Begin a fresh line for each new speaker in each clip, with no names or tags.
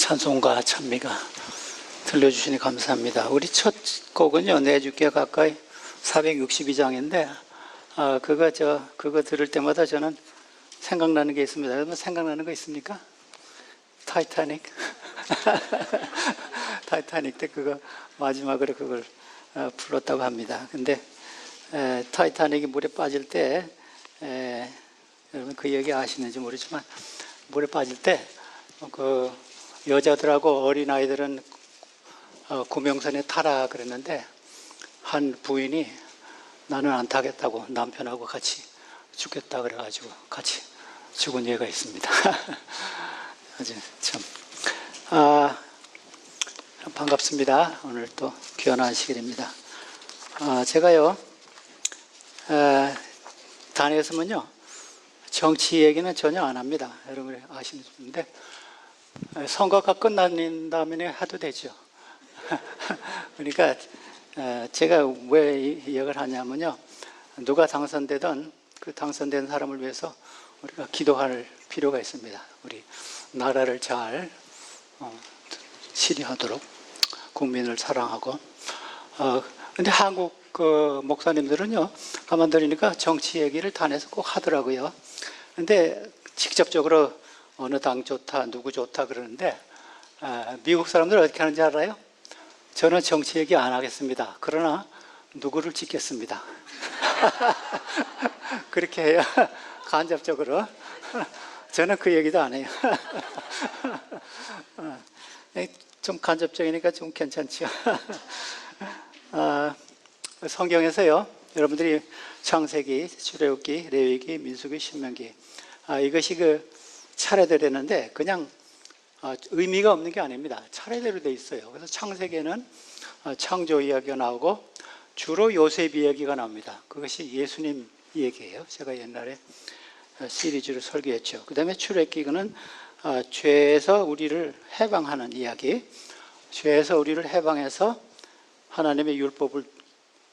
찬송가 찬미가 들려주시니 감사합니다. 우리 첫 곡은요, 내 주께 가까이 462장인데, 그거 들을 때마다 저는 생각나는 게 있습니다. 여러분 생각나는 거 있습니까? 타이타닉. 타이타닉 때 그거 마지막으로 그걸 불렀다고 합니다. 근데 타이타닉이 물에 빠질 때, 여러분 그 얘기 아시는지 모르지만, 물에 빠질 때 그 여자들하고 어린아이들은 구명선에 타라 그랬는데, 한 부인이 나는 안 타겠다고 남편하고 같이 죽겠다 그래가지고 같이 죽은 예가 있습니다. 아주 참 반갑습니다. 오늘 또 귀한 시간입니다. 제가요 단에서는요 정치 얘기는 전혀 안 합니다. 여러분이 아시는데 선거가 끝난 다음에 해도 되죠. 그러니까 제가 왜 이 얘기를 하냐면요, 누가 당선되든 그 당선된 사람을 위해서 우리가 기도할 필요가 있습니다. 우리 나라를 잘 치리하도록 국민을 사랑하고. 근데 한국 그 목사님들은요, 가만 들으니까 정치 얘기를 단에서 꼭 하더라고요. 근데 직접적으로 어느 당 좋다, 누구 좋다 그러는데, 미국 사람들 어떻게 하는지 알아요? 저는 정치 얘기 안 하겠습니다. 그러나 누구를 찍겠습니다. 그렇게 해요. 간접적으로. 저는 그 얘기도 안 해요. 좀 간접적이니까 좀 괜찮죠. 성경에서요, 여러분들이 창세기, 출애굽기, 레위기, 민수기, 신명기, 이것이 그 차례대로는데 그냥 의미가 없는 게 아닙니다. 차례대로 돼 있어요. 그래서 창세기에는 창조 이야기가 나오고 주로 요셉 이야기가 나옵니다. 그것이 예수님 얘기예요. 제가 옛날에 시리즈로 설교했죠. 그 다음에 출애굽기는 죄에서 우리를 해방하는 이야기, 죄에서 우리를 해방해서 하나님의 율법을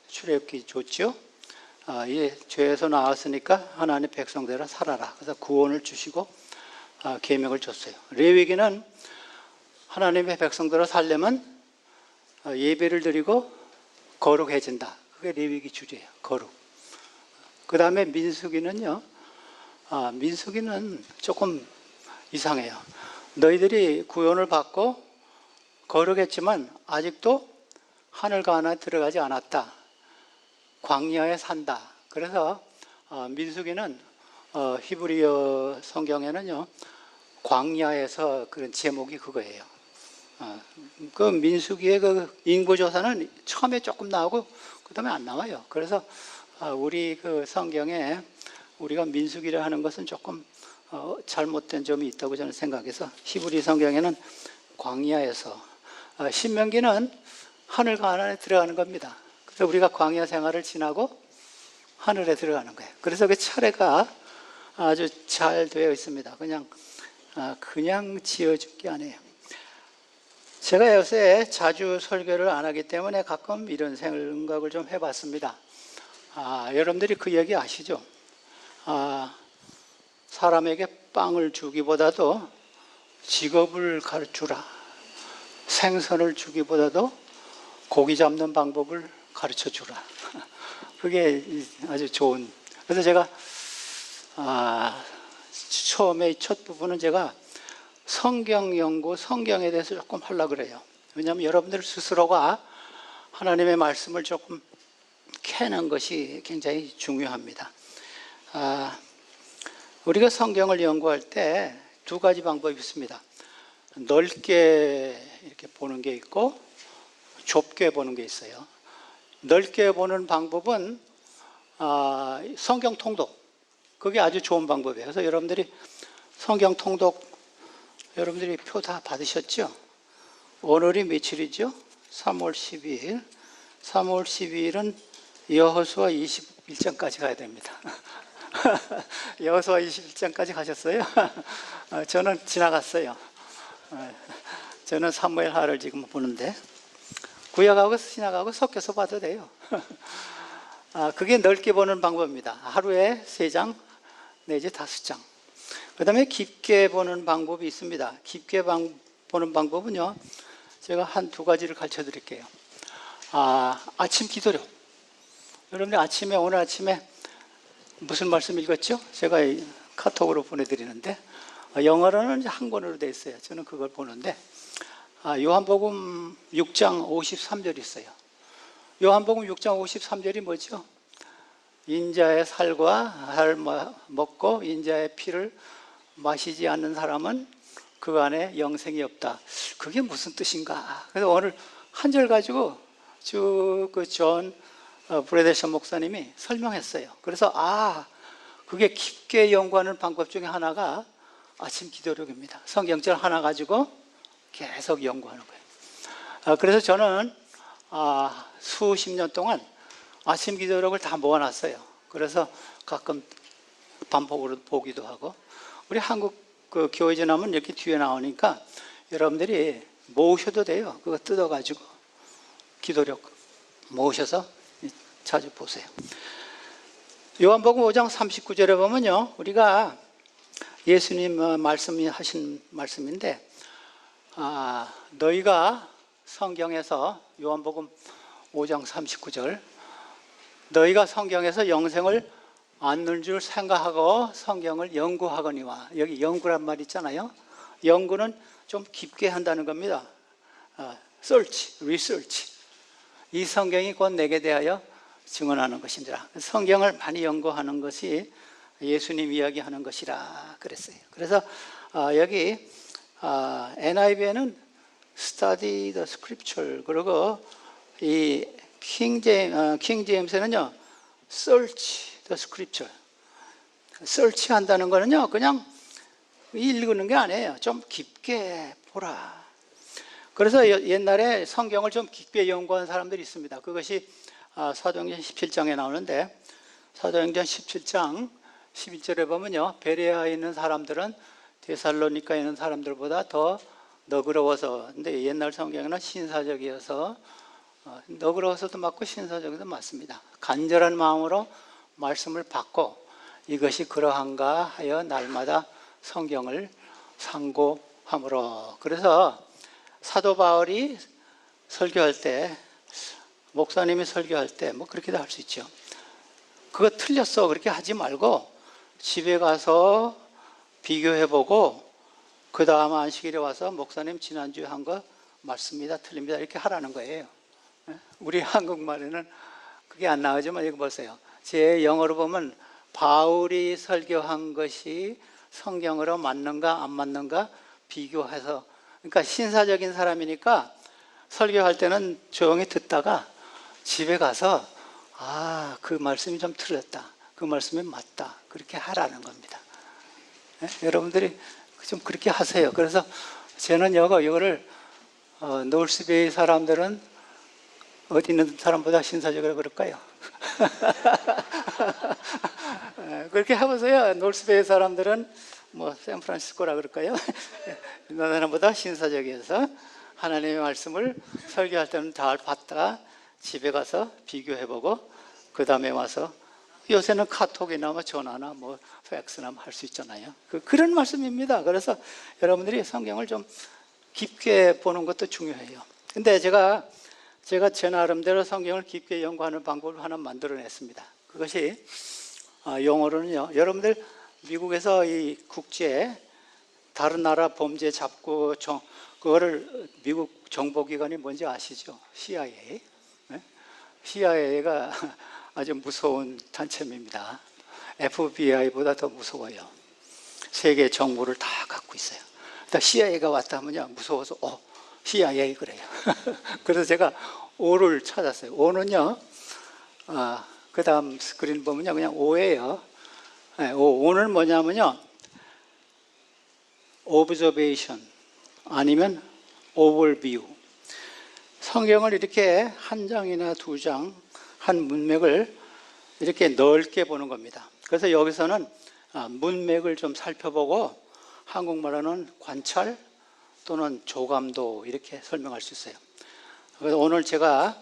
출애굽기 줬죠. 이 죄에서 나왔으니까 하나님의 백성되라 살아라. 그래서 구원을 주시고 계명을 줬어요. 레위기는 하나님의 백성대로 살려면 예배를 드리고 거룩해진다. 그게 레위기 주제예요. 거룩. 그 다음에 민수기는요, 민수기는 조금 이상해요. 너희들이 구원을 받고 거룩했지만 아직도 하늘 가나안에 들어가지 않았다. 광야에 산다. 그래서 민수기는 히브리어 성경에는요, 광야에서 그런 제목이 그거예요. 그 민수기의 그 인구조사는 처음에 조금 나오고 그 다음에 안 나와요. 그래서 우리 그 성경에 우리가 민수기를 하는 것은 조금 잘못된 점이 있다고 저는 생각해서 히브리 성경에는 광야에서, 신명기는 하늘 가나안에 들어가는 겁니다. 그래서 우리가 광야 생활을 지나고 하늘에 들어가는 거예요. 그래서 그 차례가 아주 잘 되어 있습니다. 그냥 지어준 게 아니에요. 제가 요새 자주 설교를 안 하기 때문에 가끔 이런 생각을 좀 해봤습니다. 여러분들이 그 얘기 아시죠? 사람에게 빵을 주기보다도 직업을 가르치라. 생선을 주기보다도 고기 잡는 방법을 가르쳐 주라. 그게 아주 좋은. 그래서 제가 처음에 첫 부분은 제가 성경 연구, 성경에 대해서 조금 하려고 그래요. 왜냐하면 여러분들 스스로가 하나님의 말씀을 조금 캐는 것이 굉장히 중요합니다. 우리가 성경을 연구할 때 두 가지 방법이 있습니다. 넓게 이렇게 보는 게 있고 좁게 보는 게 있어요. 넓게 보는 방법은 성경 통독. 그게 아주 좋은 방법이에요. 그래서 여러분들이 성경 통독, 여러분들이 표 다 받으셨죠? 오늘이 며칠이죠? 3월 12일. 3월 12일은 여호수아 21장까지 가야 됩니다. 여호수아 21장까지 가셨어요? 저는 지나갔어요. 저는 사무엘하를 지금 보는데 구약하고 신약하고 섞여서 봐도 돼요. 그게 넓게 보는 방법입니다. 하루에 3장 내지 5장. 그 다음에 깊게 보는 방법이 있습니다. 깊게 보는 방법은요, 제가 한 두 가지를 가르쳐 드릴게요. 아침 기도력. 여러분이 오늘 아침에 무슨 말씀 읽었죠? 제가 카톡으로 보내드리는데, 영어로는 이제 한권으로 돼 있어요. 저는 그걸 보는데, 요한복음 6장 53절이 있어요. 요한복음 6장 53절이 뭐죠? 인자의 살과 먹고 인자의 피를 마시지 않는 사람은 그 안에 영생이 없다. 그게 무슨 뜻인가? 그래서 오늘 한 절 가지고 쭉 그 존 브레데션 목사님이 설명했어요. 그래서 그게 깊게 연구하는 방법 중에 하나가 아침 기도력입니다. 성경절 하나 가지고 계속 연구하는 거예요. 그래서 저는 수십 년 동안 아침 기도력을 다 모아놨어요. 그래서 가끔 반복으로 보기도 하고, 우리 한국 그 교회 전하면 이렇게 뒤에 나오니까 여러분들이 모으셔도 돼요. 그거 뜯어가지고 기도력 모으셔서 자주 보세요. 요한복음 5장 39절에 보면요, 우리가 예수님 말씀이 하신 말씀인데, 너희가 성경에서, 요한복음 5장 39절, 너희가 성경에서 영생을 얻는 줄 생각하고 성경을 연구하거니와. 여기 연구란 말 있잖아요. 연구는 좀 깊게 한다는 겁니다. search, research. 이 성경이 곧 내게 대하여 증언하는 것이니라. 성경을 많이 연구하는 것이 예수님 이야기하는 것이라 그랬어요. 그래서 여기 NIV에는 study the scripture, 그리고 이 킹 제임스는요 search the scripture. search 한다는 거는요 그냥 읽는 게 아니에요. 좀 깊게 보라. 그래서 옛날에 성경을 좀 깊게 연구한 사람들이 있습니다. 그것이 사도행전 17장에 나오는데, 사도행전 17장 11절에 보면요, 베레아에 있는 사람들은 데살로니카에 있는 사람들보다 더 너그러워서, 근데 옛날 성경에는 신사적이어서, 너그러워서도 맞고 신사적이도 맞습니다. 간절한 마음으로 말씀을 받고 이것이 그러한가 하여 날마다 성경을 상고함으로. 그래서 사도 바울이 설교할 때, 목사님이 설교할 때 뭐 그렇게도 할 수 있죠. 그거 틀렸어 그렇게 하지 말고 집에 가서 비교해보고 그 다음 안식일에 와서 목사님 지난주에 한 거 맞습니다, 틀립니다 이렇게 하라는 거예요. 우리 한국말에는 그게 안 나오지만 이거 보세요. 제 영어로 보면 바울이 설교한 것이 성경으로 맞는가 안 맞는가 비교해서, 그러니까 신사적인 사람이니까 설교할 때는 조용히 듣다가 집에 가서 그 말씀이 좀 틀렸다, 그 말씀이 맞다 그렇게 하라는 겁니다. 여러분들이 좀 그렇게 하세요. 그래서 저는 이거를 노스베이 사람들은 어디 있는 사람보다 신사적이라고 그럴까요? 그렇게 해보세요. 노스베이 사람들은 뭐 샌프란시스코라 그럴까요? 있는 사람보다 신사적이어서 하나님의 말씀을 설교할 때는 잘 봤다가 집에 가서 비교해보고 그 다음에 와서, 요새는 카톡이나 뭐 전화나 뭐 팩스나 할 수 있잖아요. 그런 말씀입니다. 그래서 여러분들이 성경을 좀 깊게 보는 것도 중요해요. 근데 제가 제 나름대로 성경을 깊게 연구하는 방법을 하나 만들어냈습니다. 그것이 영어로는요, 여러분들 미국에서 이 국제 다른 나라 범죄 잡고 그거를 미국 정보기관이 뭔지 아시죠? CIA. CIA가 아주 무서운 단체입니다. FBI보다 더 무서워요. 세계 정보를 다 갖고 있어요. CIA가 왔다 하면요 무서워서 CIA 그래요. 그래서 제가 O를 찾았어요. O는요, 그 다음 스크린 보면요 그냥 O예요. O는 뭐냐면요, observation 아니면 overview. 성경을 이렇게 한 장이나 두 장, 한 문맥을 이렇게 넓게 보는 겁니다. 그래서 여기서는 문맥을 좀 살펴보고 한국말로는 관찰 또는 조감도 이렇게 설명할 수 있어요. 그래서 오늘 제가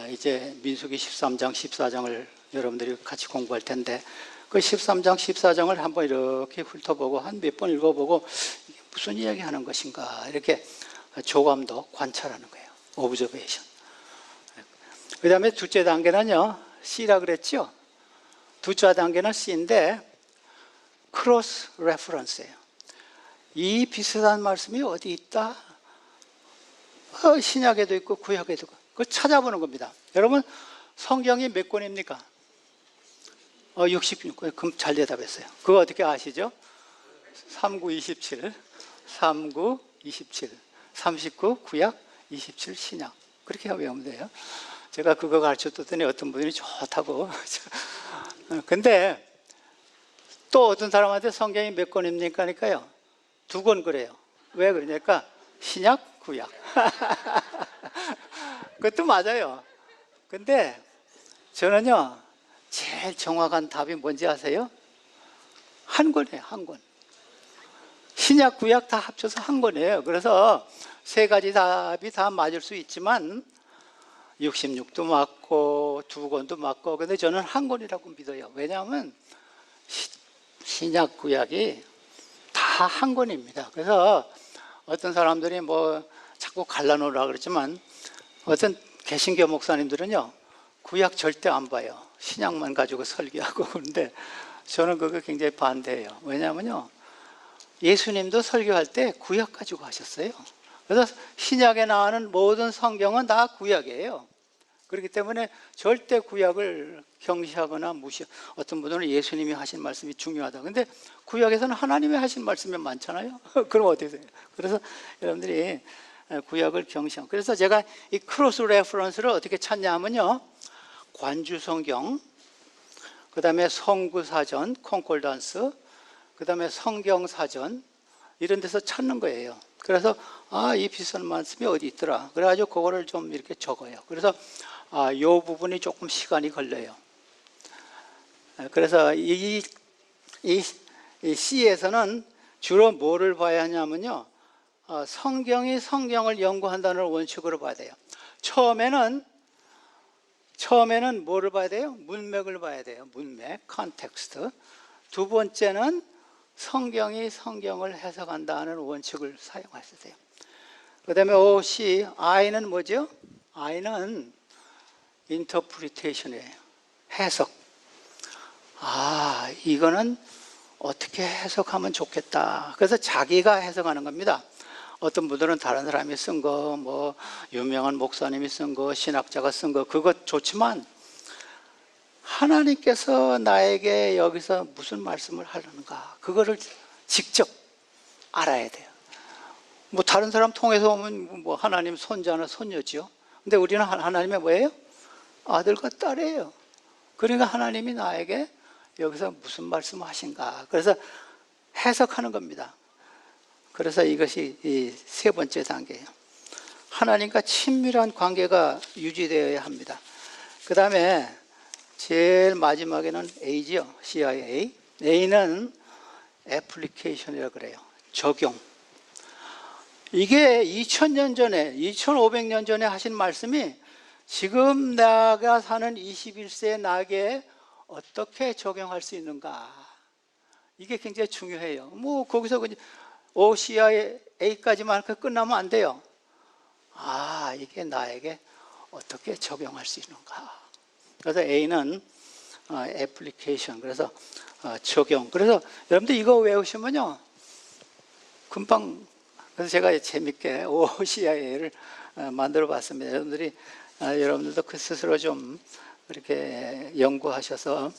이제 민수기 13장, 14장을 여러분들이 같이 공부할 텐데, 그 13장, 14장을 한번 이렇게 훑어보고 한 몇 번 읽어보고 무슨 이야기하는 것인가 이렇게 조감도 관찰하는 거예요. 오브저베이션. 그 다음에 둘째 단계는요, C라 그랬죠. 둘째 단계는 C인데 크로스 레퍼런스예요. 이 비슷한 말씀이 어디 있다? 신약에도 있고 구약에도 있고 그걸 찾아보는 겁니다. 여러분 성경이 몇 권입니까? 66권. 그럼 잘 대답했어요. 그거 어떻게 아시죠? 39, 27, 39, 27, 39 구약, 27 신약. 그렇게 외우면 돼요. 제가 그거 가르쳤더니 어떤 분이 좋다고. 근데 또 어떤 사람한테 성경이 몇 권입니까? 하니까요, 2권 그래요. 왜 그러냐니까 신약, 구약. 그것도 맞아요. 근데 저는요, 제일 정확한 답이 뭔지 아세요? 한 권이에요, 한 권. 신약, 구약 다 합쳐서 한 권이에요. 그래서 세 가지 답이 다 맞을 수 있지만 66도 맞고 2권도 맞고, 근데 저는 한 권이라고 믿어요. 왜냐하면 신약, 구약이 다 한 권입니다. 그래서 어떤 사람들이 뭐 자꾸 갈라놓으라 그러지만 어떤 개신교 목사님들은요, 구약 절대 안 봐요. 신약만 가지고 설교하고. 그런데 저는 그거 굉장히 반대해요. 왜냐하면요, 예수님도 설교할 때 구약 가지고 하셨어요. 그래서 신약에 나오는 모든 성경은 다 구약이에요. 그렇기 때문에 절대 구약을 경시하거나 어떤 분들은 예수님이 하신 말씀이 중요하다. 근데 구약에서는 하나님이 하신 말씀이 많잖아요. 그럼 어떻게 돼요? 그래서 여러분들이 구약을 경시하고, 그래서 제가 이 크로스 레퍼런스를 어떻게 찾냐 하면요, 관주 성경, 그 다음에 성구사전, 콩콜던스, 그 다음에 성경사전, 이런 데서 찾는 거예요. 그래서 이 비슷한 말씀이 어디 있더라. 그래가지고 그거를 좀 이렇게 적어요. 그래서 이 부분이 조금 시간이 걸려요. 그래서 이 C에서는 주로 뭐를 봐야 하냐면요, 성경이 성경을 연구한다는 원칙으로 봐야 돼요. 처음에는 뭐를 봐야 돼요? 문맥을 봐야 돼요. 문맥, 컨텍스트. 두 번째는 성경이 성경을 해석한다는 원칙을 사용하셔야 돼요. 그 다음에 C, I는 뭐죠? I는 interpretation이에요. 해석. 이거는 어떻게 해석하면 좋겠다. 그래서 자기가 해석하는 겁니다. 어떤 분들은 다른 사람이 쓴 거, 뭐 유명한 목사님이 쓴 거, 신학자가 쓴 거, 그것 좋지만 하나님께서 나에게 여기서 무슨 말씀을 하려는가, 그거를 직접 알아야 돼요. 뭐 다른 사람 통해서 오면 뭐 하나님 손자나 손녀지요. 근데 우리는 하나님의 뭐예요? 아들과 딸이에요. 그러니까 하나님이 나에게 여기서 무슨 말씀 하신가, 그래서 해석하는 겁니다. 그래서 이것이 이 세 번째 단계예요. 하나님과 친밀한 관계가 유지되어야 합니다. 그 다음에 제일 마지막에는 A지요. CIA. A는 애플리케이션이라고 그래요. 적용. 이게 2000년 전에, 2500년 전에 하신 말씀이 지금 내가 사는 21세의 나에게 어떻게 적용할 수 있는가, 이게 굉장히 중요해요. 뭐 거기서 그냥 OCIA까지만 끝나면 안 돼요. 이게 나에게 어떻게 적용할 수 있는가. 그래서 A는 애플리케이션, 그래서 적용. 그래서 여러분들 이거 외우시면요, 금방. 그래서 제가 재밌게 OCIA를 만들어 봤습니다. 여러분들도 그 스스로 좀 이렇게 연구하셔서,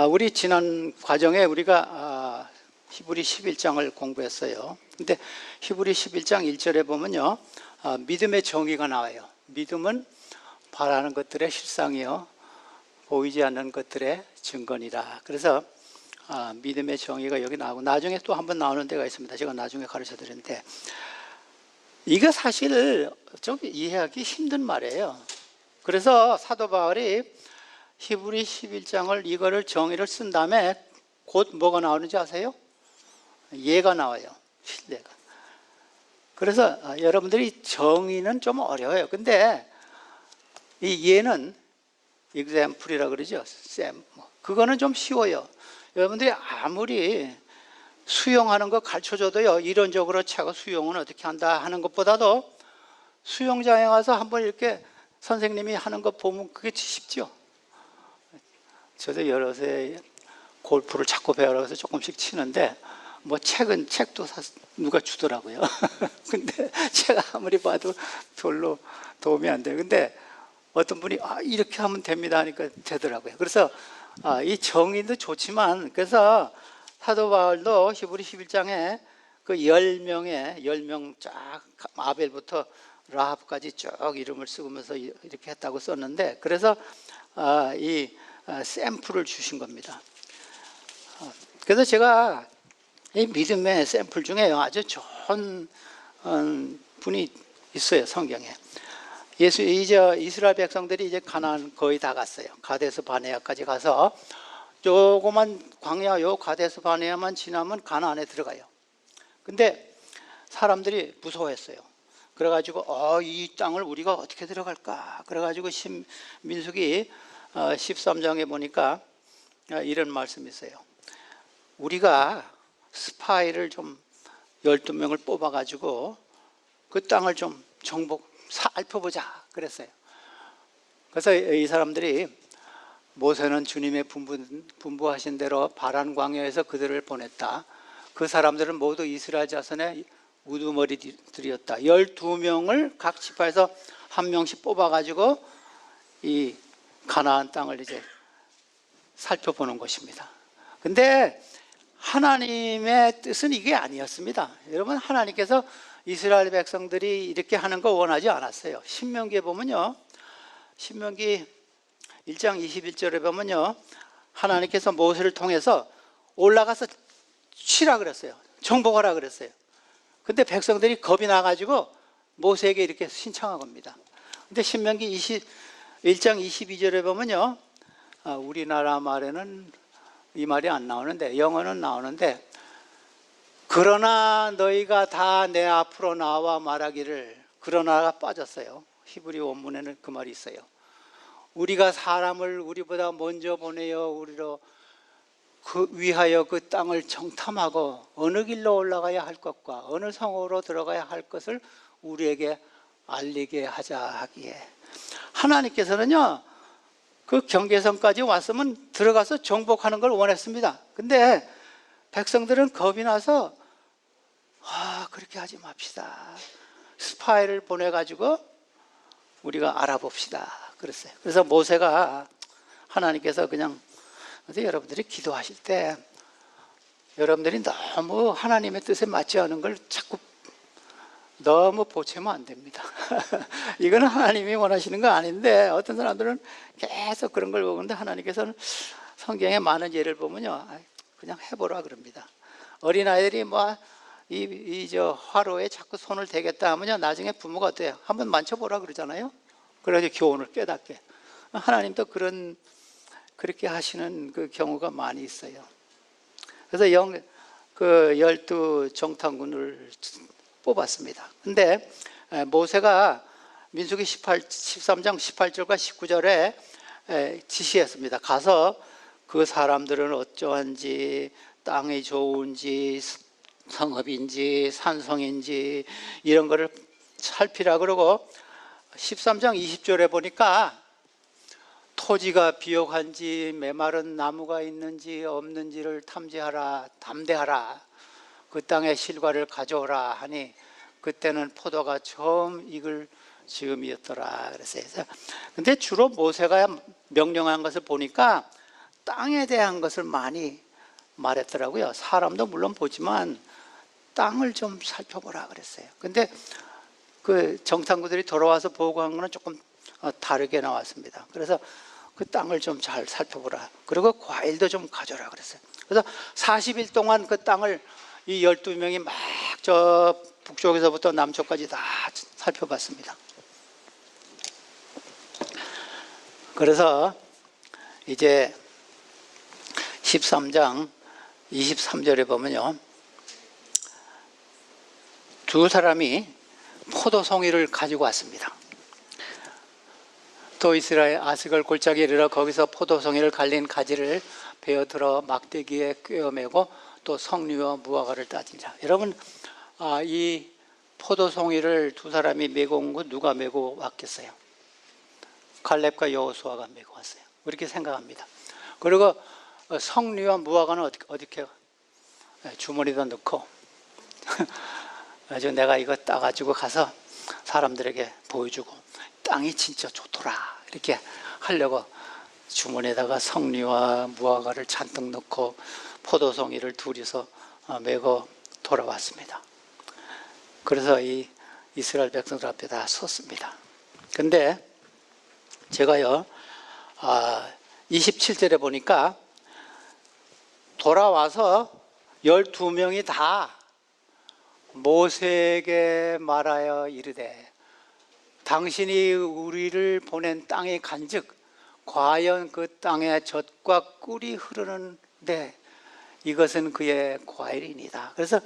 우리 지난 과정에 우리가 히브리 11장을 공부했어요. 근데 히브리 11장 1절에 보면요, 믿음의 정의가 나와요. 믿음은 바라는 것들의 실상이요, 보이지 않는 것들의 증거니라. 그래서 믿음의 정의가 여기 나오고, 나중에 또 한번 나오는 데가 있습니다. 제가 나중에 가르쳐 드리는데, 이거 사실 좀 이해하기 힘든 말이에요. 그래서 사도 바울이 히브리 11장을 이거를 정의를 쓴 다음에 곧 뭐가 나오는지 아세요? 예가 나와요. 신뢰가. 그래서 여러분들이 정의는 좀 어려워요. 근데 이 예는 example이라고 그러죠. 그거는 좀 쉬워요. 여러분들이 아무리 수영하는 거 가르쳐줘도요, 이론적으로 제가 수영은 어떻게 한다 하는 것보다도 수영장에 가서 한번 이렇게 선생님이 하는 거 보면 그게 쉽죠. 저도 여러 세 골프를 자꾸 배우러 가서 조금씩 치는데, 뭐 책도 누가 주더라고요. 근데 제가 아무리 봐도 별로 도움이 안 돼요. 근데 어떤 분이 이렇게 하면 됩니다 하니까 되더라고요. 그래서 이 정의도 좋지만, 그래서 사도 바울도 히브리 11장에 그 10명 쫙, 아벨부터 라합까지 쭉 이름을 쓰면서 이렇게 했다고 썼는데, 그래서 이 샘플을 주신 겁니다. 그래서 제가 이 믿음의 샘플 중에 아주 좋은 분이 있어요, 성경에. 이제 이스라엘 백성들이 이제 가나안 거의 다 갔어요. 가데스 바네아까지 가서 조그만 광야, 요 가데스 바네아만 지나면 가나안에 들어가요. 근데 사람들이 무서워했어요. 그래가지고 이 땅을 우리가 어떻게 들어갈까? 그래가지고 민수기 13장에 보니까 이런 말씀이 있어요. 우리가 스파이를 좀 12명을 뽑아가지고 그 땅을 좀 살펴보자 그랬어요. 그래서 이 사람들이, 모세는 주님의 분부하신 대로 바란 광야에서 그들을 보냈다. 그 사람들은 모두 이스라엘 자손의 우두머리들이었다. 12명을 각 지파에서 한 명씩 뽑아가지고 이 가나안 땅을 이제 살펴보는 것입니다. 근데 하나님의 뜻은 이게 아니었습니다. 여러분, 하나님께서 이스라엘 백성들이 이렇게 하는 거 원하지 않았어요. 신명기에 보면요, 신명기 1장 21절에 보면요, 하나님께서 모세를 통해서 올라가서 치라 그랬어요. 정복하라 그랬어요. 근데 백성들이 겁이 나가지고 모세에게 이렇게 신청한 겁니다. 근데 신명기 1장 22절에 보면요, 우리나라 말에는 이 말이 안 나오는데, 영어는 나오는데, 그러나 너희가 다 내 앞으로 나와 말하기를, 그러나가 빠졌어요. 히브리 원문에는 그 말이 있어요. 우리가 사람을 우리보다 먼저 보내어 우리로 위하여 그 땅을 정탐하고 어느 길로 올라가야 할 것과 어느 성으로 들어가야 할 것을 우리에게 알리게 하자 하기에, 하나님께서는요, 그 경계선까지 왔으면 들어가서 정복하는 걸 원했습니다. 근데 백성들은 겁이 나서 그렇게 하지 맙시다. 스파이를 보내가지고 우리가 알아봅시다 그랬어요. 그래서 모세가, 하나님께서 그냥, 여러분들이 기도하실 때 여러분들이 너무 하나님의 뜻에 맞지 않은 걸 자꾸 너무 보채면 안 됩니다. 이거는 하나님이 원하시는 거 아닌데, 어떤 사람들은 계속 그런 걸 보는데, 하나님께서는 성경에 많은 예를 보면요, 그냥 해보라 그럽니다. 어린아이들이 화로에 자꾸 손을 대겠다 하면요, 나중에 부모가 어때요? 한번 만져보라 그러잖아요. 그래서 교훈을 깨닫게. 하나님도 그렇게 하시는 그 경우가 많이 있어요. 그래서 12 정탐꾼을 뽑았습니다. 근데 모세가 민수기 13장 18절과 19절에 지시했습니다. 가서 그 사람들은 어쩌한지, 땅이 좋은지, 성읍인지, 산성인지 이런 거를 살피라 그러고, 13장 20절에 보니까 토지가 비옥한지 메마른 나무가 있는지 없는지를 담대하라. 그 땅의 실과를 가져오라 하니 그때는 포도가 처음 익을 즈음이었더라 그랬어요. 근데 주로 모세가 명령한 것을 보니까 땅에 대한 것을 많이 말했더라고요. 사람도 물론 보지만 땅을 좀 살펴보라 그랬어요. 근데 그 정탐꾼들이 돌아와서 보고한 거는 조금 다르게 나왔습니다. 그래서 그 땅을 좀 잘 살펴보라. 그리고 과일도 좀 가져라 그랬어요. 그래서 40일 동안 그 땅을 이 12명이 막 저 북쪽에서부터 남쪽까지 다 살펴봤습니다. 그래서 이제 13장 23절에 보면요, 두 사람이 포도송이를 가지고 왔습니다. 또 이스라엘 아스걸 골짜기에 이르러 거기서 포도송이를 갈린 가지를 베어들어 막대기에 꿰어매고 또 성류와 무화과를 따지자. 여러분, 이 포도송이를 두 사람이 메고 온 거 누가 메고 왔겠어요? 갈렙과 여호수아가 메고 왔어요. 그렇게 생각합니다. 그리고 성류와 무화과는 어떻게 주머니에다 넣고 아주 내가 이거 따가지고 가서 사람들에게 보여주고 땅이 진짜 좋더라 이렇게 하려고 주머니에다가 성류와 무화과를 잔뜩 넣고 포도송이를 둘이서 메고 돌아왔습니다. 그래서 이 이스라엘 백성들 앞에 다 섰습니다. 근데 제가요 27절에 보니까 돌아와서 12명이 다 모세에게 말하여 이르되 당신이 우리를 보낸 땅에 간즉 과연 그 땅에 젖과 꿀이 흐르는데 이것은 그의 과일이니이다. 그래서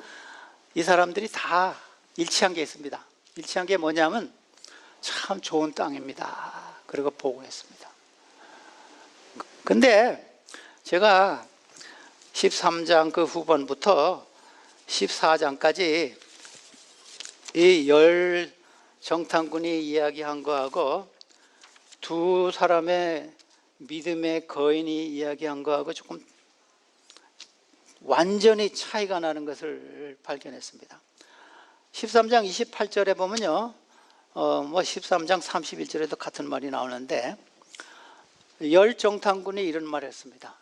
이 사람들이 다 일치한 게 있습니다. 일치한 게 뭐냐면 참 좋은 땅입니다. 그리고 보고했습니다. 근데 제가 13장 그 후반부터 14장까지 이 열 정탐꾼이 이야기한 거하고 두 사람의 믿음의 거인이 이야기한 거하고 조금 완전히 차이가 나는 것을 발견했습니다. 13장 28절에 보면요, 13장 31절에도 같은 말이 나오는데 열 정탐꾼이 이런 말을 했습니다.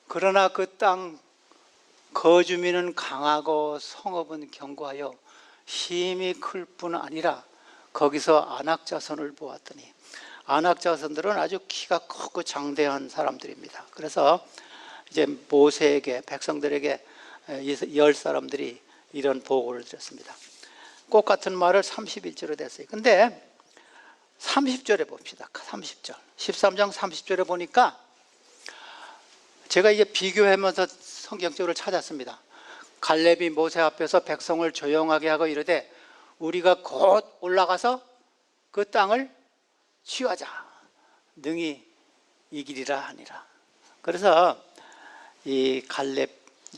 그러나 그 땅 거주민은 강하고 성읍은 견고하여 힘이 클 뿐 아니라 거기서 아낙 자손을 보았더니 아낙 자손들은 아주 키가 크고 장대한 사람들입니다. 그래서 이제 모세에게 백성들에게 열 사람들이 이런 보고를 드렸습니다. 꼭 같은 말을 31절에 했어요. 근데 30절에 봅시다. 30절 13장 30절에 보니까 제가 이제 비교하면서 성경적으로 찾았습니다. 갈렙이 모세 앞에서 백성을 조용하게 하고 이르되 우리가 곧 올라가서 그 땅을 취하자 능히 이기리라 하니라. 그래서 이 갈렙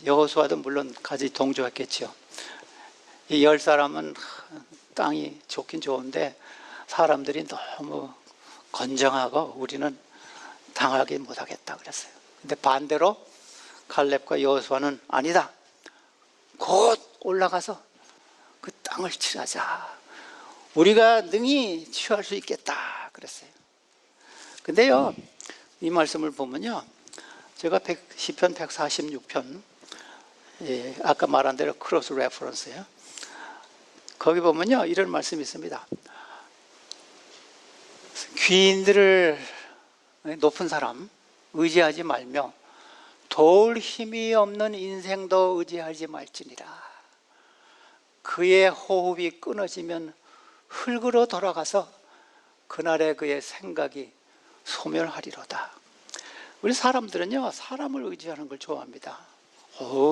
여호수아도 물론 같이 동조했겠죠. 이 열 사람은 땅이 좋긴 좋은데 사람들이 너무 건장하고 우리는 당하게 못하겠다 그랬어요. 근데 반대로 갈렙과 여호수아는 아니다. 곧 올라가서 그 땅을 취하자. 우리가 능히 취할 수 있겠다 그랬어요. 근데요, 이 말씀을 보면요, 제가 시편 146편, 아까 말한 대로 크로스 레퍼런스예요. 거기 보면요, 이런 말씀이 있습니다. 귀인들을 높은 사람 의지하지 말며 도울 힘이 없는 인생도 의지하지 말지니라. 그의 호흡이 끊어지면 흙으로 돌아가서 그날에 그의 생각이 소멸하리로다. 우리 사람들은요, 사람을 의지하는 걸 좋아합니다.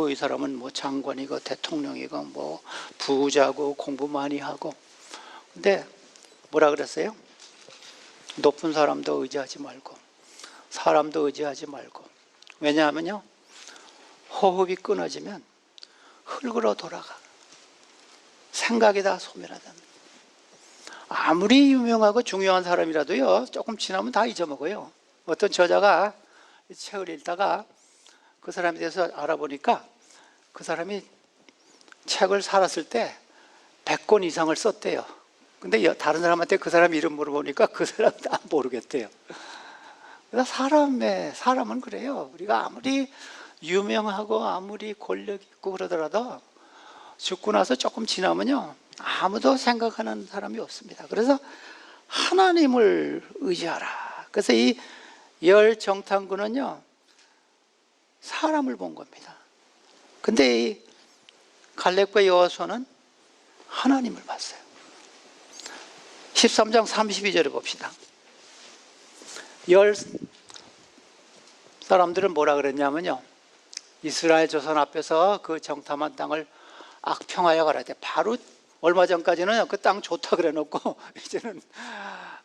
이 사람은 뭐 장관이고 대통령이고 뭐 부자고 공부 많이 하고. 근데 뭐라 그랬어요? 높은 사람도 의지하지 말고 사람도 의지하지 말고. 왜냐하면요, 호흡이 끊어지면 흙으로 돌아가. 생각이 다 소멸하다. 아무리 유명하고 중요한 사람이라도요, 조금 지나면 다 잊어먹어요. 어떤 저자가 책을 읽다가 그 사람에 대해서 알아보니까 그 사람이 책을 살았을 때 100권 이상을 썼대요. 근데 다른 사람한테 그 사람 이름 물어보니까 그 사람 다 모르겠대요. 그래서 사람은 그래요. 우리가 아무리 유명하고 아무리 권력 있고 그러더라도 죽고 나서 조금 지나면요, 아무도 생각하는 사람이 없습니다. 그래서 하나님을 의지하라. 그래서 이 열 정탐꾼은요, 사람을 본 겁니다. 근데 이 갈렙과 여호수아는 하나님을 봤어요. 13장 32절에 봅시다. 열 사람들은 뭐라 그랬냐면요, 이스라엘 조선 앞에서 그 정탐한 땅을 악평하여 가라되, 바로 얼마 전까지는 그 땅 좋다 그래 놓고 이제는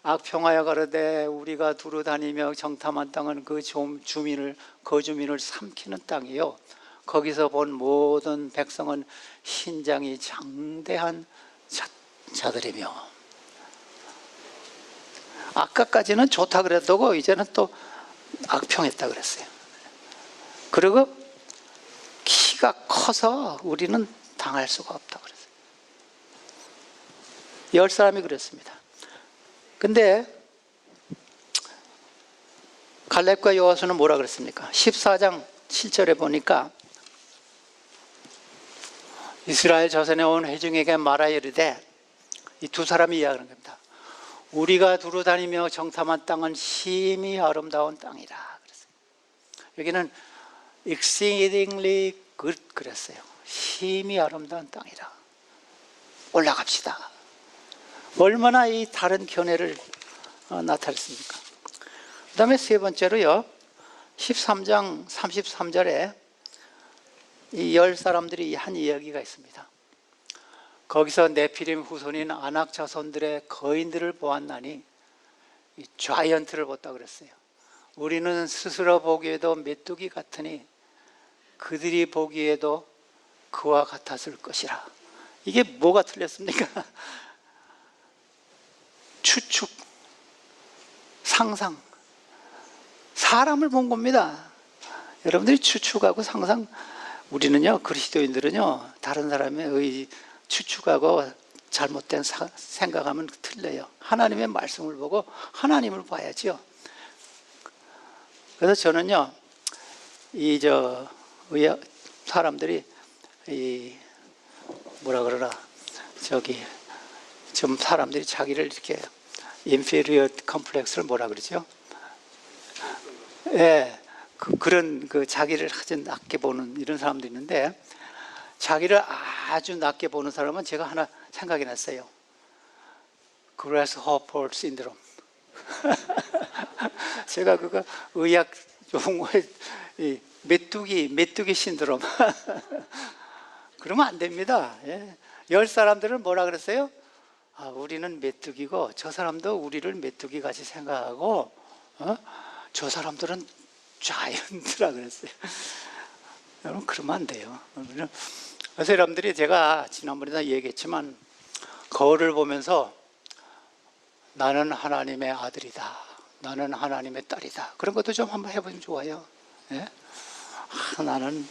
악평하여 가라되 우리가 두루 다니며 정탐한 땅은 그 거주민을 삼키는 땅이요 거기서 본 모든 백성은 신장이 장대한 자들이며, 아까까지는 좋다 그랬다고 이제는 또 악평했다 그랬어요. 그리고 키가 커서 우리는 당할 수가 없다 그랬어요. 10사람이 그랬습니다. 근데 갈렙과 여호수아는 뭐라 그랬습니까? 14장 7절에 보니까 이스라엘 자손에 온 회중에게 말하여 이르되, 이 두 사람이 이야기하는 겁니다. 우리가 두루 다니며 정탐한 땅은 심히 아름다운 땅이라 그랬어요. 여기는 exceedingly good 그랬어요. 심히 아름다운 땅이라. 올라갑시다. 얼마나 이 다른 견해를 나타냈습니까? 그 다음에 세 번째로요, 13장 33절에 이 10사람들이 한 이야기가 있습니다. 거기서 네피림 후손인 아낙 자손들의 거인들을 보았나니, 이 자이언트를 봤다 그랬어요. 우리는 스스로 보기에도 메뚜기 같으니 그들이 보기에도 그와 같았을 것이라. 이게 뭐가 틀렸습니까? 추측, 상상, 사람을 본 겁니다. 여러분들이 추측하고 상상, 우리는요, 그리스도인들은요, 다른 사람의 추측하고 잘못된 생각하면 틀려요. 하나님의 말씀을 보고 하나님을 봐야죠. 그래서 저는요, 사람들이 뭐라 그러나, 좀 사람들이 자기를 이렇게 inferior complex를 뭐라 그러죠? 예, 그런 자기를 아주 낮게 보는 이런 사람도 있는데, 자기를 아주 낮게 보는 사람은 제가 하나 생각이 났어요. grasshopper syndrome. 제가 그거 의학 용어에 메뚜기 신드롬. 그러면 안 됩니다. 예. 10사람들은 뭐라 그랬어요? 우리는 메뚜기고 저 사람도 우리를 메뚜기 같이 생각하고, 저 사람들은 자이언트라 그랬어요. 여러분, 그러면 안 돼요. 그래서 여러분들이, 제가 지난번에도 얘기했지만, 거울을 보면서 나는 하나님의 아들이다, 나는 하나님의 딸이다, 그런 것도 좀 한번 해보면 좋아요. 예? 나는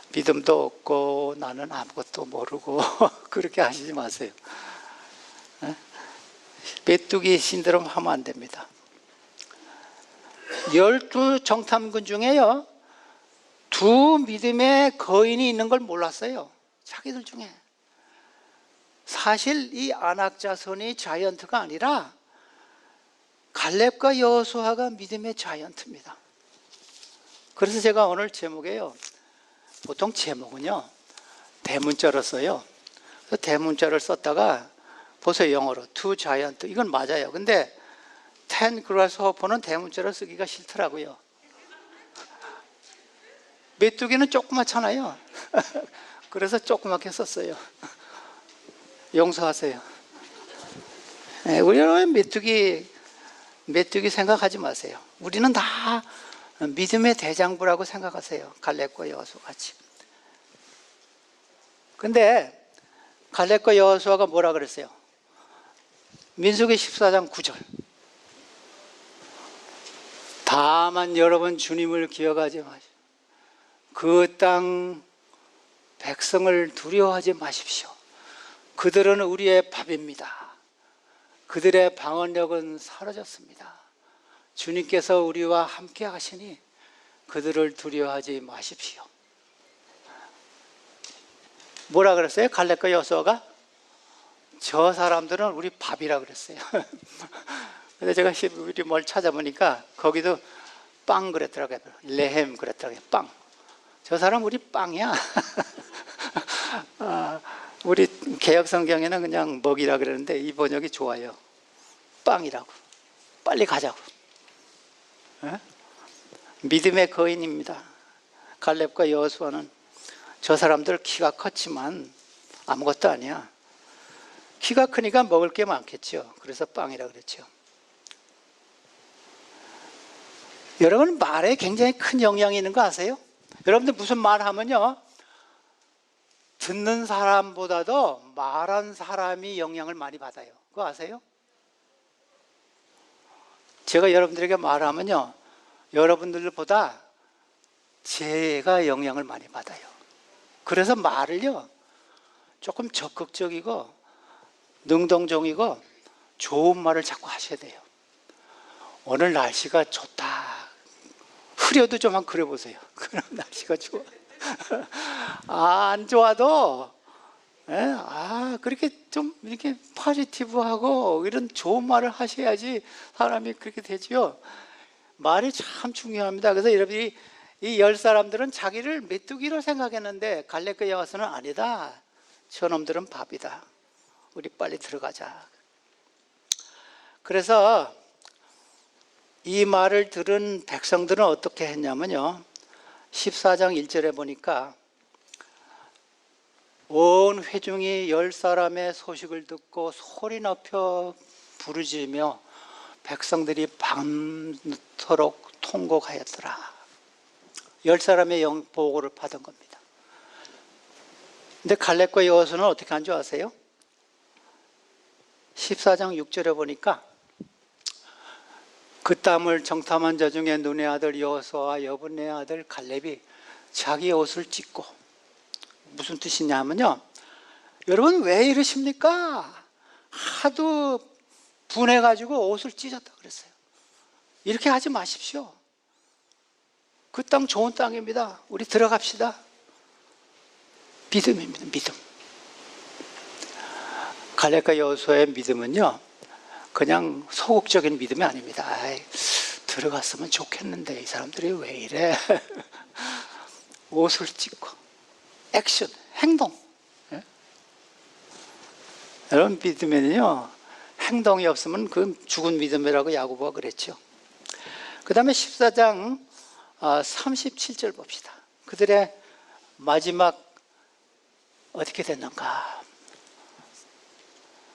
믿음도 없고 나는 아무것도 모르고 그렇게 하시지 마세요. 예? 메뚜기 신드롬 하면 안 됩니다. 12 정탐꾼 중에요, 2 믿음의 거인이 있는 걸 몰랐어요. 자기들 중에. 사실 이 아낙 자손이 자이언트가 아니라 갈렙과 여호수아가 믿음의 자이언트입니다. 그래서 제가 오늘 제목에요, 보통 제목은요 대문자로 써요. 그래서 대문자를 썼다가 보세요, 영어로 two giant, 이건 맞아요. 근데 10 grasshopper는 대문자로 쓰기가 싫더라고요. 메뚜기는 조그맣잖아요. 그래서 조그맣게 썼어요. 용서하세요. 네, 우리는 메뚜기 생각하지 마세요. 우리는 다 믿음의 대장부라고 생각하세요. 갈렙과 여호수아 같이. 근데 갈렙과 여호수아가 뭐라 그랬어요? 민수기 14장 9절. 다만 여러분 주님을 기억하지 마십시오. 그 땅 백성을 두려워하지 마십시오. 그들은 우리의 밥입니다. 그들의 방언력은 사라졌습니다. 주님께서 우리와 함께 하시니 그들을 두려워하지 마십시오. 뭐라 그랬어요? 갈렙과 여호수아가? 저 사람들은 우리 밥이라 그랬어요. 근데 제가 우리 뭘 찾아보니까 거기도 빵 그랬더라고요. 레헴 그랬더라고요. 빵. 저 사람 우리 빵이야. 우리 개역성경에는 그냥 먹이라 그러는데 이 번역이 좋아요. 빵이라고. 빨리 가자고. 에? 믿음의 거인입니다. 갈렙과 여호수아는 저 사람들 키가 컸지만 아무것도 아니야. 키가 크니까 먹을 게 많겠죠. 그래서 빵이라 그랬죠. 여러분, 말에 굉장히 큰 영향이 있는 거 아세요? 여러분들 무슨 말 하면요, 듣는 사람보다도 말한 사람이 영향을 많이 받아요. 그거 아세요? 제가 여러분들에게 말하면요, 여러분들보다 제가 영향을 많이 받아요. 그래서 말을요, 조금 적극적이고 능동적이고 좋은 말을 자꾸 하셔야 돼요. 오늘 날씨가 좋다. 흐려도 좀 한번 그려보세요. 그럼 날씨가 좋아. 안 좋아도, 그렇게 좀 이렇게 포지티브하고 이런 좋은 말을 하셔야지 사람이 그렇게 되지요. 말이 참 중요합니다. 그래서 여러분이 이 10사람들은 자기를 메뚜기로 생각했는데 갈렙과에 와서는 아니다. 저놈들은 밥이다. 우리 빨리 들어가자. 그래서 이 말을 들은 백성들은 어떻게 했냐면요, 14장 1절에 보니까 온 회중이 10사람의 소식을 듣고 소리 높여 부르짖으며 백성들이 밤늦도록 통곡하였더라. 10사람의 보고를 받은 겁니다. 근데 갈렙과 여호수아는 어떻게 한 줄 아세요? 14장 6절에 보니까 그 땅을 정탐한 자 중에 눈의 아들 여호수아와 여분의 아들 갈렙이 자기 옷을 찢고, 무슨 뜻이냐면요, 여러분 왜 이러십니까? 하도 분해가지고 옷을 찢었다 그랬어요. 이렇게 하지 마십시오. 그 땅 좋은 땅입니다. 우리 들어갑시다. 믿음입니다. 믿음. 갈렙과 여호수아의 믿음은요, 그냥 소극적인 믿음이 아닙니다. 들어갔으면 좋겠는데 이 사람들이 왜 이래? 옷을 찢고 액션, 행동. 여러분, 믿음에는요, 행동이 없으면 그 죽은 믿음이라고 야고보가 그랬죠. 그 다음에 14장 37절 봅시다. 그들의 마지막 어떻게 됐는가?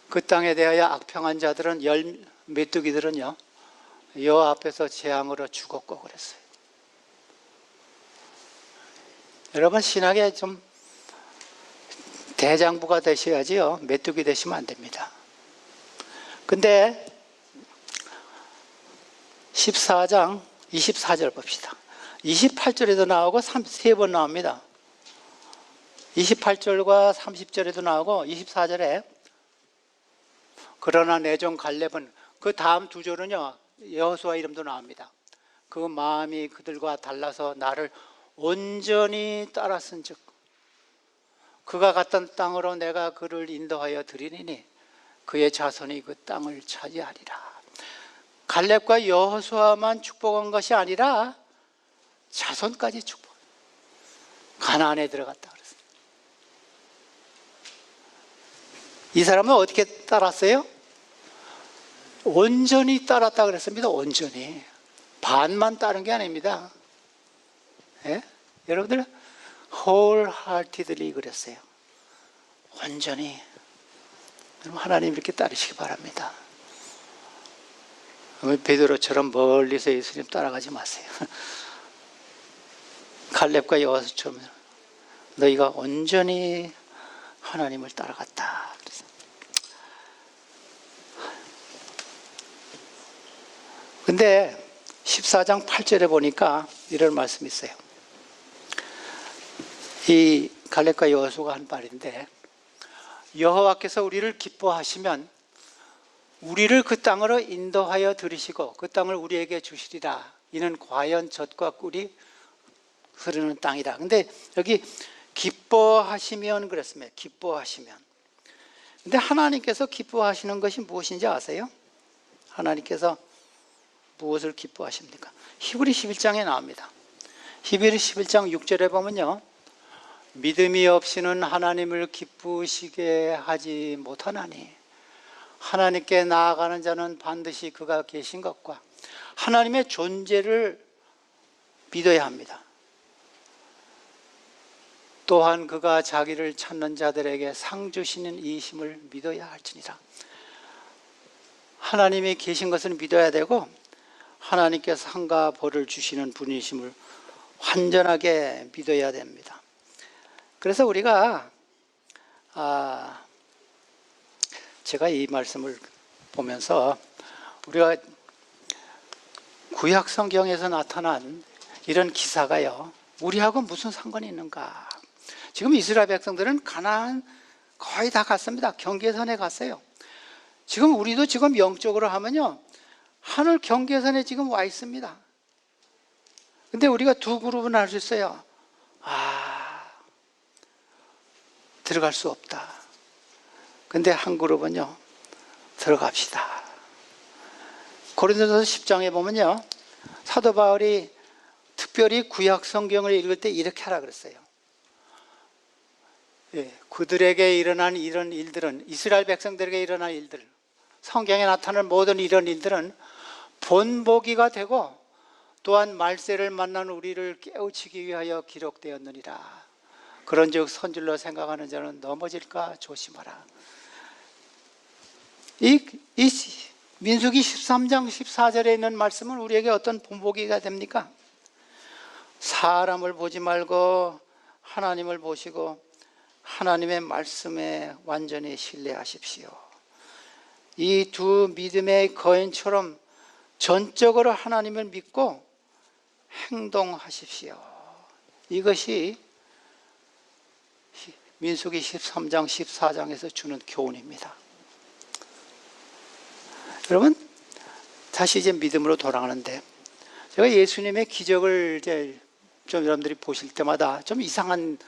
그 땅에 대하여 악평한 자들은 메뚜기들은요, 여호와 앞에서 재앙으로 죽었고 그랬어요. 여러분, 신학에 좀 대장부가 되셔야지요, 메뚜기 되시면 안 됩니다. 근데 14장 24절 봅시다. 28절에도 나오고 3번 나옵니다. 28절과 30절에도 나오고 24절에 그러나 내 종 갈렙은, 그 다음 두 절은요, 여호수아 이름도 나옵니다. 그 마음이 그들과 달라서 나를 온전히 따랐은즉 그가 갔던 땅으로 내가 그를 인도하여 드리니 그의 자손이 그 땅을 차지하리라. 갈렙과 여호수아만 축복한 것이 아니라 자손까지 축복. 가나안에 들어갔다 그랬어요. 이 사람은 어떻게 따랐어요? 온전히 따랐다 그랬습니다. 온전히. 반만 따른 게 아닙니다. 예? 여러분들 wholeheartedly 그랬어요. 온전히. 하나님 이렇게 따르시기 바랍니다. 베드로처럼 멀리서 예수님 따라가지 마세요. 갈렙과 여호수아처럼 너희가 온전히 하나님을 따라갔다. 근데 14장 8절에 보니까 이런 말씀이 있어요. 이 갈렙과 여호수아가 한 말인데, 여호와께서 우리를 기뻐하시면 우리를 그 땅으로 인도하여 들이시고 그 땅을 우리에게 주시리라. 이는 과연 젖과 꿀이 흐르는 땅이다. 근데 여기 기뻐하시면 그랬습니다. 기뻐하시면. 근데 하나님께서 기뻐하시는 것이 무엇인지 아세요? 하나님께서 무엇을 기뻐하십니까? 히브리 11장에 나옵니다. 히브리 11장 6절에 보면요, 믿음이 없이는 하나님을 기쁘시게 하지 못하나니 하나님께 나아가는 자는 반드시 그가 계신 것과 하나님의 존재를 믿어야 합니다. 또한 그가 자기를 찾는 자들에게 상 주시는 이심을 믿어야 할지니라. 하나님이 계신 것을 믿어야 되고 하나님께 상과 벌을 주시는 분이심을 완전하게 믿어야 됩니다. 그래서 우리가 제가 이 말씀을 보면서 우리가 구약 성경에서 나타난 이런 기사가요, 우리하고 무슨 상관이 있는가? 지금 이스라엘 백성들은 가나안 거의 다 갔습니다. 경계선에 갔어요. 지금 우리도 지금 영적으로 하면요, 하늘 경계선에 지금 와 있습니다. 근데 우리가 두 그룹은 할 수 있어요. 들어갈 수 없다. 근데 한 그룹은요, 들어갑시다. 고린도서 10장에 보면요, 사도 바울이 특별히 구약 성경을 읽을 때 이렇게 하라 그랬어요. 그들에게 일어난 이런 일들은, 이스라엘 백성들에게 일어난 일들, 성경에 나타난 모든 이런 일들은 본보기가 되고 또한 말세를 만난 우리를 깨우치기 위하여 기록되었느니라. 그런즉 선질로 생각하는 자는 넘어질까 조심하라. 이 민수기 13장 14절에 있는 말씀은 우리에게 어떤 본보기가 됩니까? 사람을 보지 말고 하나님을 보시고 하나님의 말씀에 완전히 신뢰하십시오. 이 두 믿음의 거인처럼 전적으로 하나님을 믿고 행동하십시오. 이것이 민수기 13장 14장에서 주는 교훈입니다. 여러분, 다시 이제 믿음으로 돌아가는데, 제가 예수님의 기적을 이제 좀 여러분들이 보실 때마다 좀 이상한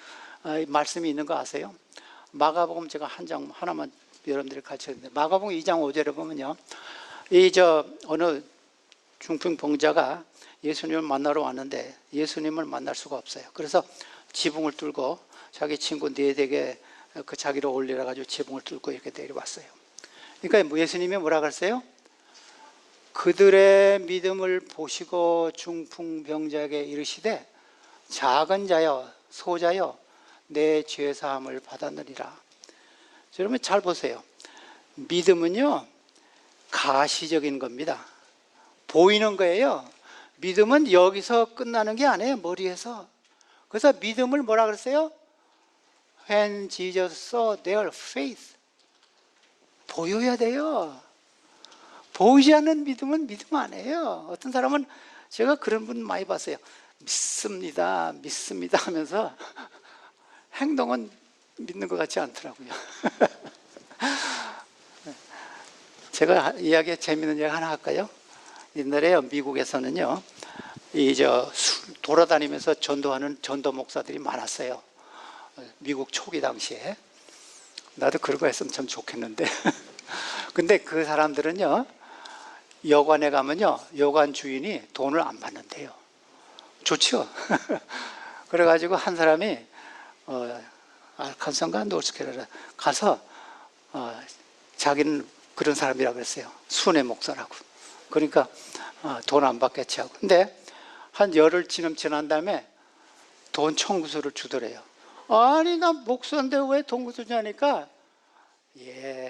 말씀이 있는 거 아세요? 마가복음 제가 한 장 하나만 여러분들이 가르쳤는데, 마가복음 2장 5절에 보면요, 어느 중풍병자가 예수님을 만나러 왔는데 예수님을 만날 수가 없어요. 그래서 지붕을 뚫고 자기 친구 4댁에 그 자기를 올리라 가지고 지붕을 뚫고 이렇게 내려왔어요. 그러니까 예수님이 뭐라 그랬어요? 그들의 믿음을 보시고 중풍병자에게 이르시되 작은 자여 소자여 내 죄사함을 받았느니라. 여러분 잘 보세요. 믿음은요, 가시적인 겁니다. 보이는 거예요. 믿음은 여기서 끝나는 게 아니에요. 머리에서. 그래서 믿음을 뭐라 그랬어요? When Jesus saw their faith. 보여야 돼요. 보이지 않는 믿음은 믿음 아니에요. 어떤 사람은, 제가 그런 분 많이 봤어요. 믿습니다, 믿습니다 하면서 행동은 믿는 것 같지 않더라고요. 제가 재미있는 이야기 하나 할까요? 옛날에 미국에서는요, 돌아다니면서 전도하는 전도 목사들이 많았어요. 미국 초기 당시에. 나도 그런 거 했으면 참 좋겠는데. 근데 그 사람들은요, 여관에 가면요, 여관 주인이 돈을 안 받는데요. 좋죠? 그래가지고 한 사람이 알칸선가 노스캐롤라이나 가서 자기는 그런 사람이라고 그랬어요. 순회 목사라고. 그러니까 돈 안 받겠지 하고. 근데 한 열흘 지난 다음에 돈 청구서를 주더래요. 아니, 나 목사인데 왜 청구서 주냐니까,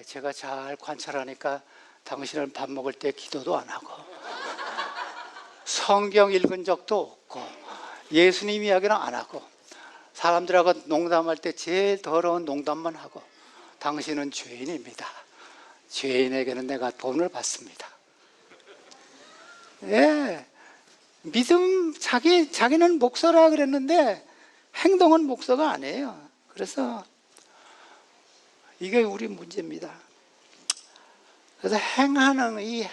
제가 잘 관찰하니까 당신은 밥 먹을 때 기도도 안 하고 성경 읽은 적도 없고 예수님 이야기는 안 하고 사람들하고 농담할 때 제일 더러운 농담만 하고 당신은 죄인입니다. 죄인에게는 내가 돈을 받습니다. 믿음, 자기는 목사라 그랬는데 행동은 목사가 아니에요. 그래서 이게 우리 문제입니다. 그래서 행하는 이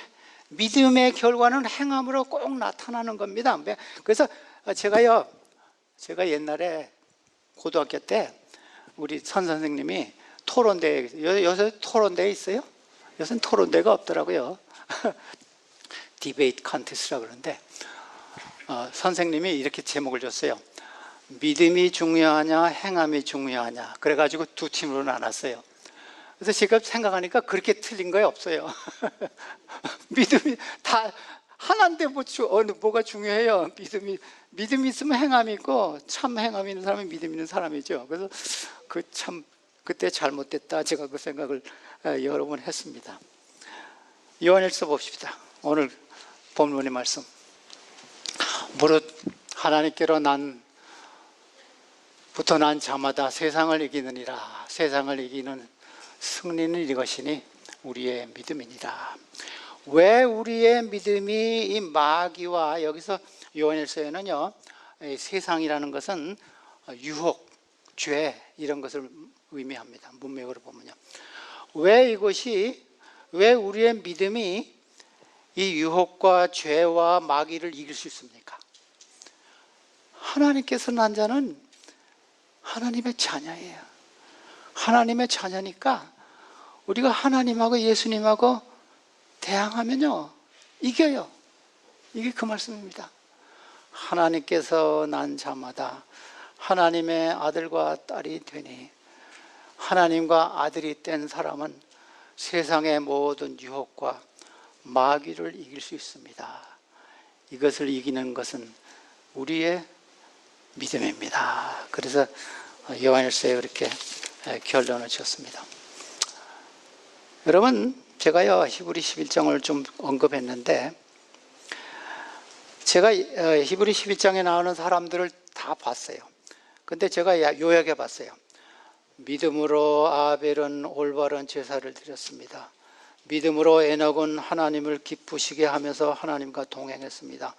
믿음의 결과는 행함으로 꼭 나타나는 겁니다. 그래서 제가 옛날에 고등학교 때 우리 선생님이 토론대회, 요새 토론대회 있어요? 요새는 토론대회가 없더라고요. 디베이트 컨테스트라고 그러는데 선생님이 이렇게 제목을 줬어요. 믿음이 중요하냐 행함이 중요하냐. 그래가지고 두 팀으로 나눴어요. 그래서 제가 생각하니까 그렇게 틀린 거에 없어요. 믿음이 다 하나인데 뭐가 중요해요? 믿음이 있으면 행함이 있고, 참 행함이 있는 사람이 믿음 있는 사람이죠. 그래서 그때 잘못됐다, 제가 그 생각을 여러 번 했습니다. 요한일서 봅시다. 오늘 본문의 말씀. 무릇 하나님께로 부터 난 자마다 세상을 이기느니라. 세상을 이기는 승리는 이것이니 우리의 믿음이니라. 왜 우리의 믿음이 이 마귀와, 여기서 요한일서에는요, 세상이라는 것은 유혹, 죄 이런 것을 의미합니다. 문맥으로 보면요. 왜 우리의 믿음이 이 유혹과 죄와 마귀를 이길 수 있습니까? 하나님께서 난 자는 하나님의 자녀예요. 하나님의 자녀니까 우리가 하나님하고 예수님하고 대항하면요, 이겨요. 이게 그 말씀입니다. 하나님께서 난 자마다 하나님의 아들과 딸이 되니, 하나님과 아들이 된 사람은 세상의 모든 유혹과 마귀를 이길 수 있습니다. 이것을 이기는 것은 우리의 믿음입니다. 그래서 요한일서에 그렇게 결론을 지었습니다. 여러분, 제가요 히브리 11장을 좀 언급했는데, 제가 히브리 11장에 나오는 사람들을 다 봤어요. 근데 제가 요약해 봤어요. 믿음으로 아벨은 올바른 제사를 드렸습니다. 믿음으로 에녹은 하나님을 기쁘시게 하면서 하나님과 동행했습니다.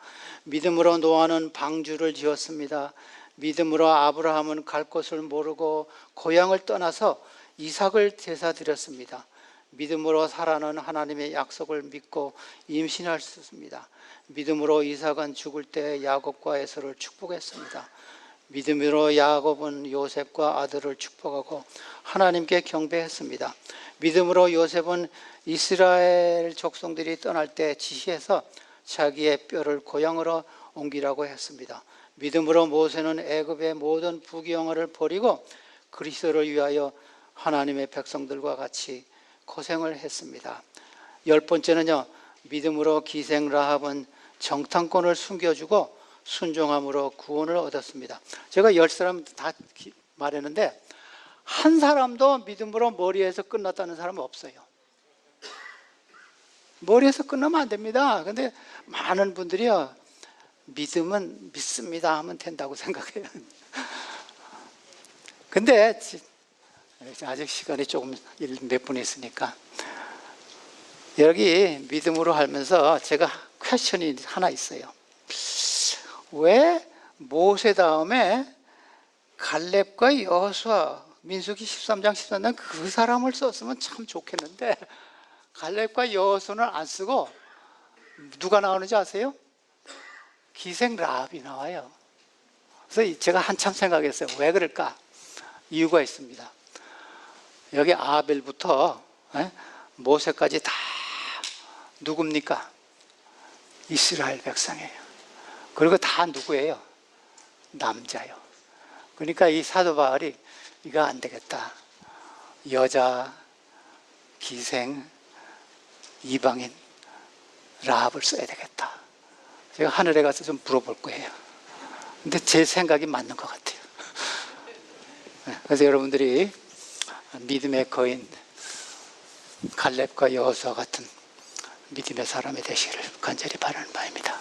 믿음으로 노아는 방주를 지었습니다. 믿음으로 아브라함은 갈 곳을 모르고 고향을 떠나서 이삭을 제사 드렸습니다. 믿음으로 사라는 하나님의 약속을 믿고 임신할 수 있습니다. 믿음으로 이삭은 죽을 때 야곱과 에서를 축복했습니다. 믿음으로 야곱은 요셉과 아들을 축복하고 하나님께 경배했습니다. 믿음으로 요셉은 이스라엘 족속들이 떠날 때 지시해서 자기의 뼈를 고향으로 옮기라고 했습니다. 믿음으로 모세는 애굽의 모든 부귀영화를 버리고 그리스도를 위하여 하나님의 백성들과 같이 고생을 했습니다. 10번째는요, 믿음으로 기생 라합은 정탐꾼을 숨겨주고 순종함으로 구원을 얻었습니다. 제가 10사람 다 말했는데 한 사람도 믿음으로 머리에서 끝났다는 사람은 없어요. 머리에서 끝나면 안 됩니다. 근데 많은 분들이요, 믿음은 믿습니다 하면 된다고 생각해요. 근데 아직 시간이 조금 몇 분 있으니까, 여기 믿음으로 하면서 제가 퀘스천이 하나 있어요. 왜 모세 다음에 갈렙과 여호수아, 민수기 13장 14장 그 사람을 썼으면 참 좋겠는데 갈렙과 여호수아는 안 쓰고 누가 나오는지 아세요? 기생 라합이 나와요. 그래서 제가 한참 생각했어요. 왜 그럴까? 이유가 있습니다. 여기 아벨부터 모세까지 다 누굽니까? 이스라엘 백성이에요. 그리고 다 누구예요? 남자요. 그러니까 이 사도 바울이 이거 안 되겠다. 여자, 기생, 이방인, 라합을 써야 되겠다. 제가 하늘에 가서 좀 물어볼 거예요. 근데 제 생각이 맞는 것 같아요. 그래서 여러분들이 믿음의 거인 갈렙과 여호수아 같은 믿음의 사람이 되시기를 간절히 바라는 바입니다.